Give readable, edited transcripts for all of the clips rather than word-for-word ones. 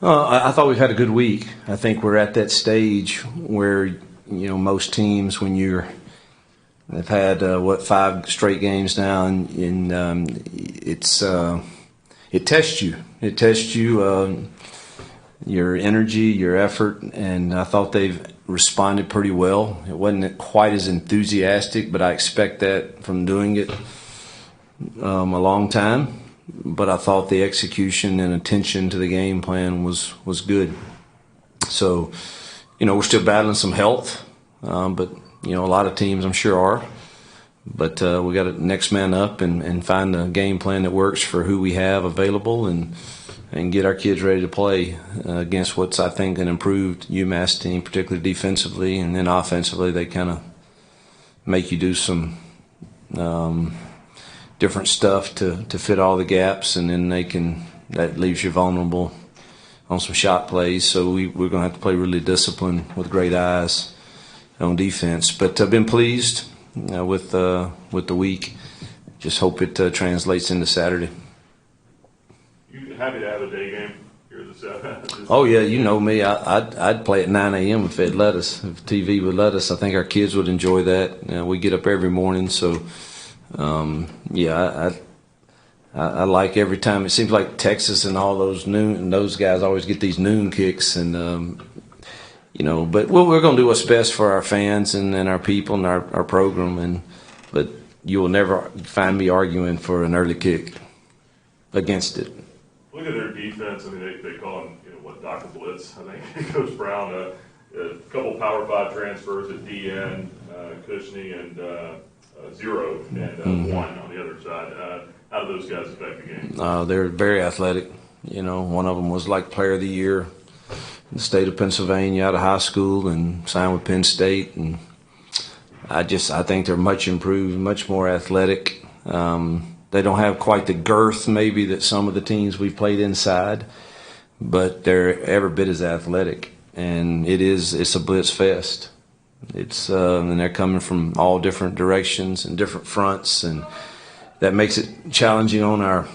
I thought we've had a good week. I think we're at that stage where most teams, when they've had 5 straight games now, and it tests you. It tests you, your energy, your effort, and I thought they've responded pretty well. It wasn't quite as enthusiastic, but I expect that from doing it a long time. But I thought the execution and attention to the game plan was good. So, we're still battling some health, but a lot of teams I'm sure are. But we got to next man up and find a game plan that works for who we have available and get our kids ready to play against what's, I think, an improved UMass team, particularly defensively. And then offensively, they kind of make you do some different stuff to fit all the gaps, and then that leaves you vulnerable on some shot plays. So we're going to have to play really disciplined with great eyes on defense. But I've been pleased with the week. Just hope it translates into Saturday. You happy to have a day game here this Oh yeah, you know me. I'd play at 9 a.m. if they'd let us. If TV would let us, I think our kids would enjoy that. We get up every morning, so I like every time. It seems like Texas and all those guys always get these noon kicks, and but we're going to do what's best for our fans and our people and our program. But you will never find me arguing for an early kick against it. Look at their defense. I mean, they call him, Dr. Blitz. I think Coach Brown. A couple Power 5 transfers at DN, Cushing and Zero, and one on the other side. How do those guys affect the game? They're very athletic. One of them was like Player of the Year in the state of Pennsylvania out of high school and signed with Penn State. And I think they're much improved, much more athletic. They don't have quite the girth maybe that some of the teams we've played inside, but they're every bit as athletic. And it's a blitz fest. And they're coming from all different directions and different fronts, and that makes it challenging on our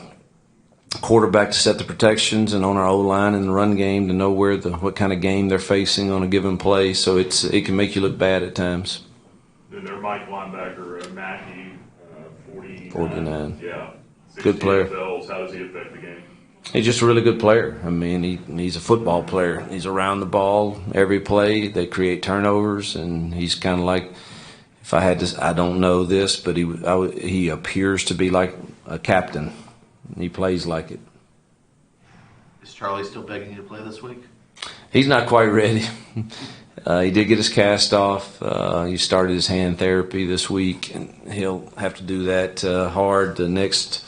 quarterback to set the protections, and on our O-line and the run game to know what kind of game they're facing on a given play. So it can make you look bad at times. Then their Mike linebacker, Mackey, 49. Yeah. Good player. FLs. How does he affect the game? He's just a really good player. I mean, he's a football player. He's around the ball every play. They create turnovers, and he's kind of like, if I had to, I don't know this, but he appears to be like a captain. He plays like it. Is Charlie still begging you to play this week? He's not quite ready. He did get his cast off. He started his hand therapy this week, and he'll have to do that hard the next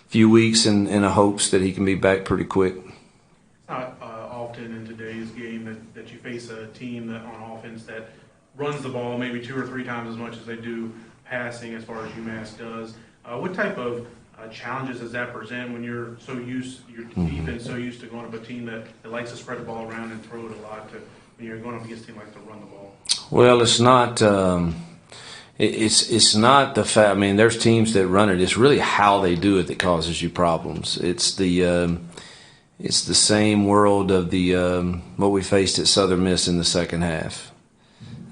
few weeks in the hopes that he can be back pretty quick. It's not often in today's game that you face a team that on offense that runs the ball maybe 2 or 3 times as much as they do passing, as far as UMass does. What type of challenges does that present when your defense so used to going up a team that likes to spread the ball around and throw it a lot, when you're going up against a team like to run the ball? Well, it's not. It's not the fact. I mean, there's teams that run it. It's really how they do it that causes you problems. It's the same world of the what we faced at Southern Miss in the second half.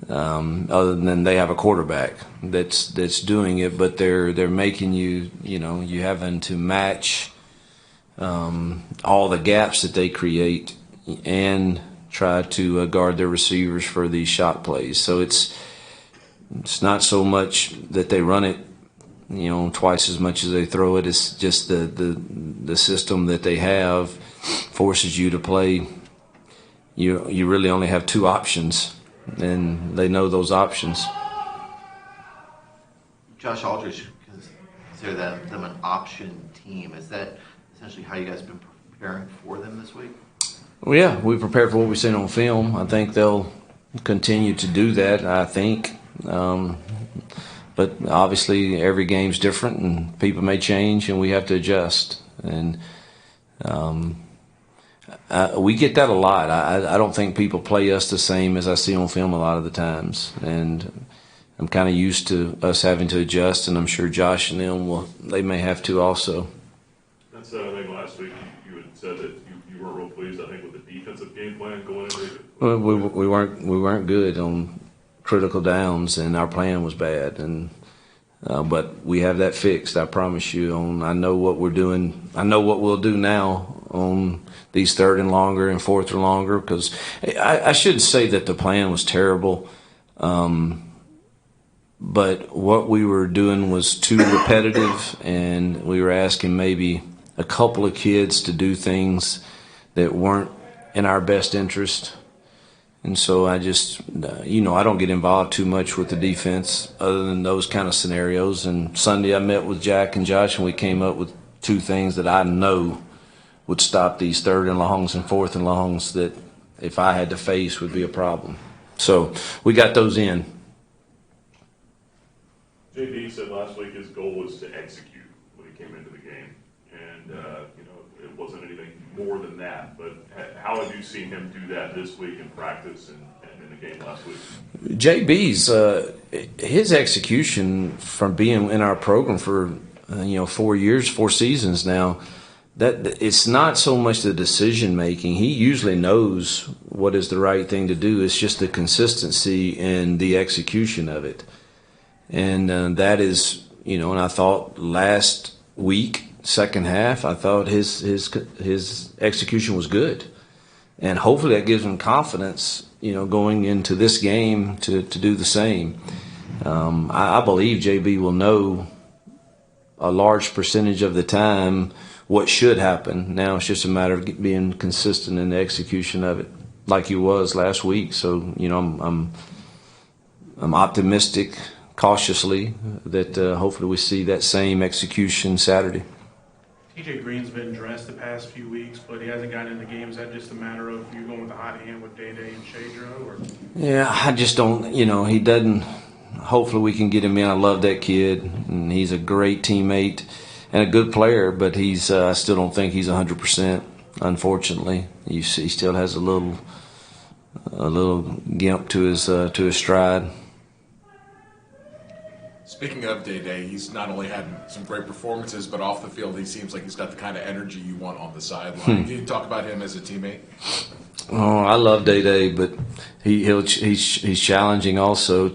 Other than they have a quarterback that's doing it, but they're making you having to match all the gaps that they create and try to guard their receivers for these shot plays. So it's not so much that they run it, twice as much as they throw it. It's just the system that they have forces you to play. You really only have 2 options, and they know those options. Josh Aldridge consider them an option team. Is that essentially how you guys have been preparing for them this week? Well, yeah, we prepared for what we've seen on film. I think they'll continue to do that, I think. But obviously every game's different, and people may change, and we have to adjust. And we get that a lot. I don't think people play us the same as I see on film a lot of the times. And I'm kind of used to us having to adjust, and I'm sure Josh and them they may have to also. That's I think last week you had said that you you weren't real pleased, I think, with the defensive game plan going into it. Well, we weren't good on critical downs, and our plan was bad. And but we have that fixed. I promise you. I know what we're doing. I know what we'll do now on these 3rd and longer and 4th and longer. Because I shouldn't say that the plan was terrible, but what we were doing was too repetitive, and we were asking maybe a couple of kids to do things that weren't in our best interest. And so I just, I don't get involved too much with the defense other than those kind of scenarios. And Sunday I met with Jack and Josh, and we came up with 2 things that I know would stop these 3rd and longs and 4th and longs that if I had to face would be a problem. So we got those in. JD said last week his goal was to execute when he came into the game. And, it wasn't anything more than that. But how have you seen him do that this week in practice and in the game last week? JB's, his execution from being in our program for, 4 years, 4 seasons now, that it's not so much the decision making. He usually knows what is the right thing to do. It's just the consistency and the execution of it. And that is, and I thought last week, second half, I thought his execution was good, and hopefully that gives him confidence, going into this game to do the same. I believe JB will know a large percentage of the time what should happen. Now it's just a matter of being consistent in the execution of it, like he was last week. So I'm optimistic, cautiously, that hopefully we see that same execution Saturday. TJ Green's been dressed the past few weeks, but he hasn't gotten in the game. Is that just a matter of you going with the hot hand with Day and Shadro? Or? Yeah, I just don't, he doesn't. Hopefully we can get him in. I love that kid, and he's a great teammate and a good player, but I still don't think he's 100%, unfortunately. He still has a little gimp to his stride. Speaking of Day, he's not only had some great performances, but off the field, he seems like he's got the kind of energy you want on the sideline. Can you talk about him as a teammate? Oh, I love Day, but he's challenging also.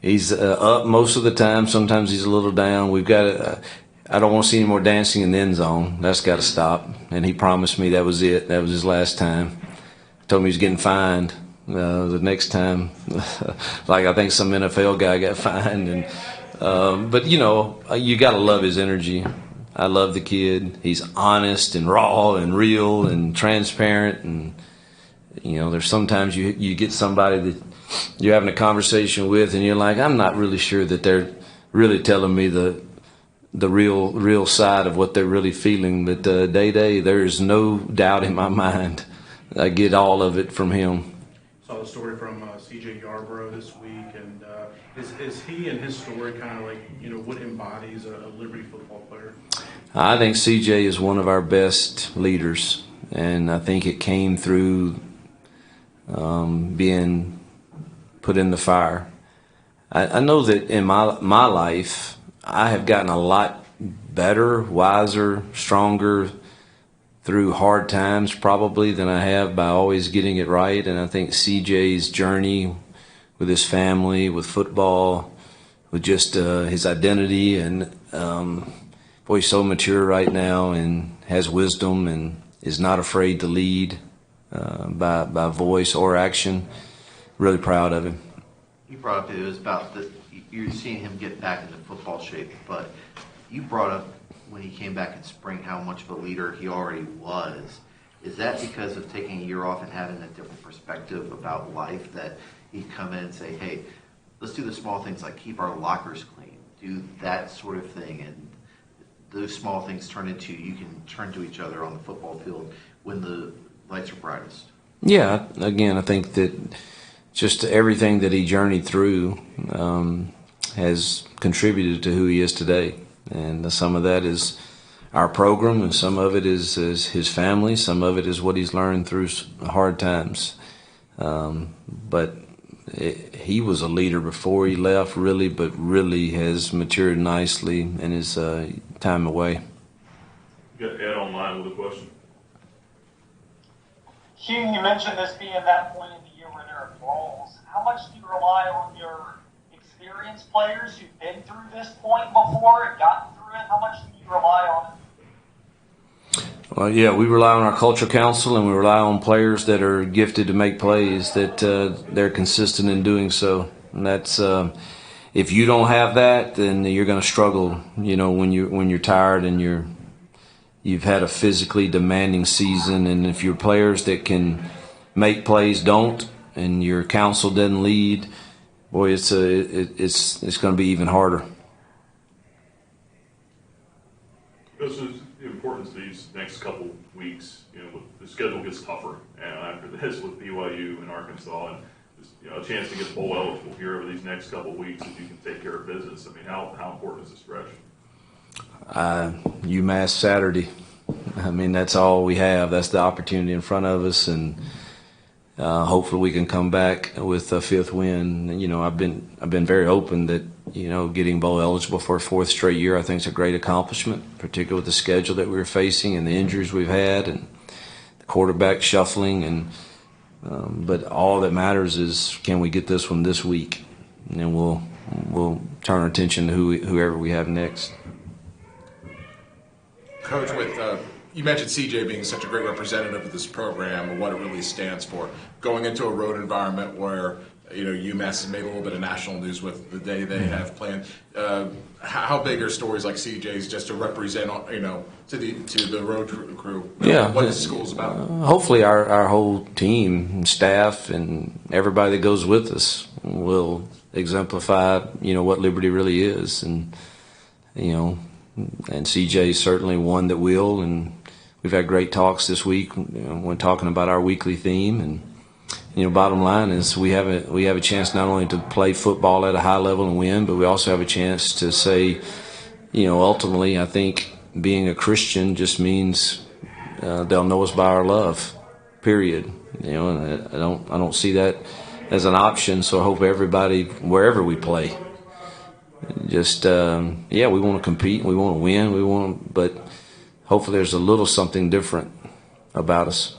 He's up most of the time. Sometimes he's a little down. We've got I don't want to see any more dancing in the end zone. That's got to stop. And he promised me that was it. That was his last time. Told me he was getting fined. The next time, like I think some NFL guy got fined, but you got to love his energy. I love the kid. He's honest and raw and real and transparent, and there's sometimes you get somebody that you're having a conversation with, and you're like, I'm not really sure that they're really telling me the real side of what they're really feeling. But Day, there is no doubt in my mind. I get all of it from him. Saw the story from CJ Yarbrough this week, and is he and his story kind of like what embodies a Liberty football player? I think CJ is one of our best leaders, and I think it came through being put in the fire. I know that in my life, I have gotten a lot better, wiser, stronger through hard times probably than I have by always getting it right. And I think CJ's journey with his family, with football, with just his identity, and boy, he's so mature right now and has wisdom and is not afraid to lead by voice or action. Really proud of him. You brought up it was about you're seeing him get back into football shape, but you brought up when he came back in spring how much of a leader he already was. Is that because of taking a year off and having a different perspective about life, that he'd come in and say, hey, let's do the small things like keep our lockers clean, do that sort of thing, and those small things you can turn to each other on the football field when the lights are brightest? Yeah, again, I think that just everything that he journeyed through has contributed to who he is today. And some of that is our program, and some of it is his family, some of it is what he's learned through hard times. But he was a leader before he left, really, but really has matured nicely in his time away. You got Ed online. line with a question. Hugh, you mentioned this being that point in the year where there are roles. How much do you rely on your experienced players who've been through this point before and gotten through it? How much do you rely on it? Well, yeah, we rely on our culture council, and we rely on players that are gifted to make plays, that they're consistent in doing so. And that's if you don't have that, then you're going to struggle. You know, when you're tired and you've had a physically demanding season, and if your players that can make plays don't, and your council doesn't lead, boy, it's going to be even harder. This is the importance of these next couple weeks. You know, the schedule gets tougher, and after this with BYU and Arkansas, and a chance to get bowl eligible here over these next couple weeks, if you can take care of business. I mean, how important is the stretch? UMass Saturday. I mean, that's all we have. That's the opportunity in front of us, and hopefully we can come back with a fifth win. You know, I've been very open that, you know, getting bowl eligible for a fourth straight year I think is a great accomplishment, particularly with the schedule that we were facing and the injuries we've had and the quarterback shuffling. And but all that matters is, can we get this one this week, and then we'll turn our attention to whoever we have next. Coach, you mentioned CJ being such a great representative of this program and what it really stands for. Going into a road environment where, you know, UMass has made a little bit of national news with the day they have planned. How big are stories like CJ's just to represent, you know, to the road crew? Yeah, what the school's about. Hopefully, our whole team, and staff, and everybody that goes with us will exemplify, you know, what Liberty really is, and you know. And CJ is certainly one that will, and we've had great talks this week when talking about our weekly theme. And you know, bottom line is we have a chance not only to play football at a high level and win, but we also have a chance to say, you know, ultimately, I think being a Christian just means they'll know us by our love. Period. You know, and I don't see that as an option. So I hope everybody, wherever we play, just we want to compete, we want to win, but hopefully there's a little something different about us.